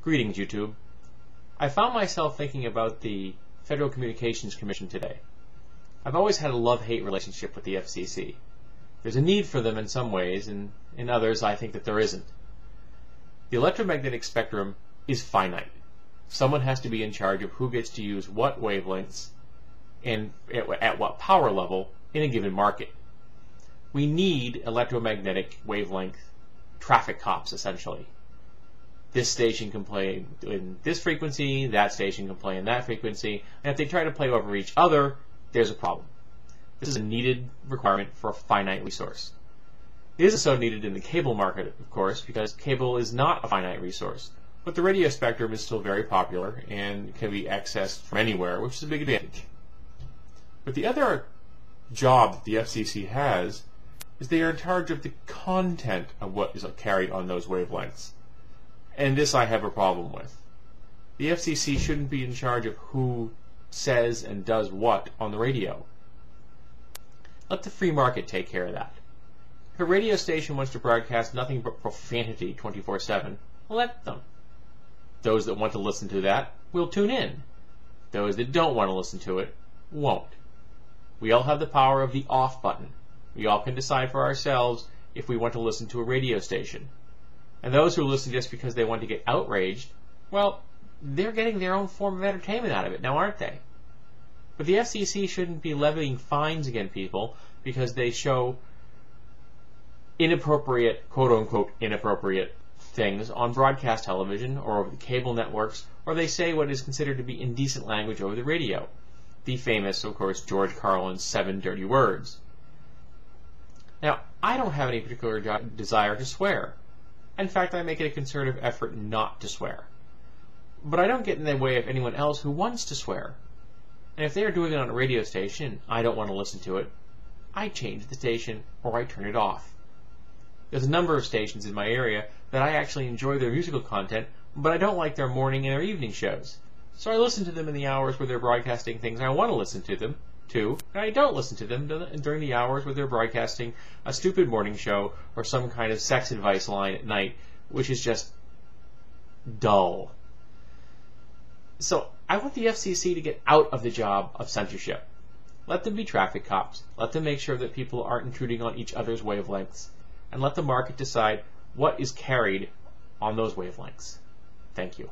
Greetings, YouTube. I found myself thinking about the Federal Communications Commission today. I've always had a love-hate relationship with the FCC. There's a need for them in some ways, and in others I think that there isn't. The electromagnetic spectrum is finite. Someone has to be in charge of who gets to use what wavelengths and at what power level in a given market. We need electromagnetic wavelength traffic cops, essentially. This station can play in this frequency, that station can play in that frequency, and if they try to play over each other, there's a problem. This is a needed requirement for a finite resource. It isn't so needed in the cable market, of course, because cable is not a finite resource, but the radio spectrum is still very popular and can be accessed from anywhere, which is a big advantage. But the other job that the FCC has is they are in charge of the content of what is carried on those wavelengths. And this I have a problem with. The FCC shouldn't be in charge of who says and does what on the radio. Let the free market take care of that. If a radio station wants to broadcast nothing but profanity 24/7, let them. Those that want to listen to that will tune in. Those that don't want to listen to it won't. We all have the power of the off button. We all can decide for ourselves if we want to listen to a radio station. And those who listen just because they want to get outraged, well, they're getting their own form of entertainment out of it now, aren't they? But the FCC shouldn't be levying fines against people because they show inappropriate, quote-unquote, inappropriate things on broadcast television or over the cable networks, or they say what is considered to be indecent language over the radio. The famous, of course, George Carlin's 7 dirty words. Now, I don't have any particular desire to swear. In fact, I make it a concerted effort not to swear. But I don't get in the way of anyone else who wants to swear. And if they are doing it on a radio station and I don't want to listen to it, I change the station or I turn it off. There's a number of stations in my area that I actually enjoy their musical content, but I don't like their morning and their evening shows. So I listen to them in the hours where they're broadcasting things I want to listen to them to, and I don't listen to them during the hours where they're broadcasting a stupid morning show or some kind of sex advice line at night, which is just dull. So I want the FCC to get out of the job of censorship. Let them be traffic cops. Let them make sure that people aren't intruding on each other's wavelengths. And let the market decide what is carried on those wavelengths. Thank you.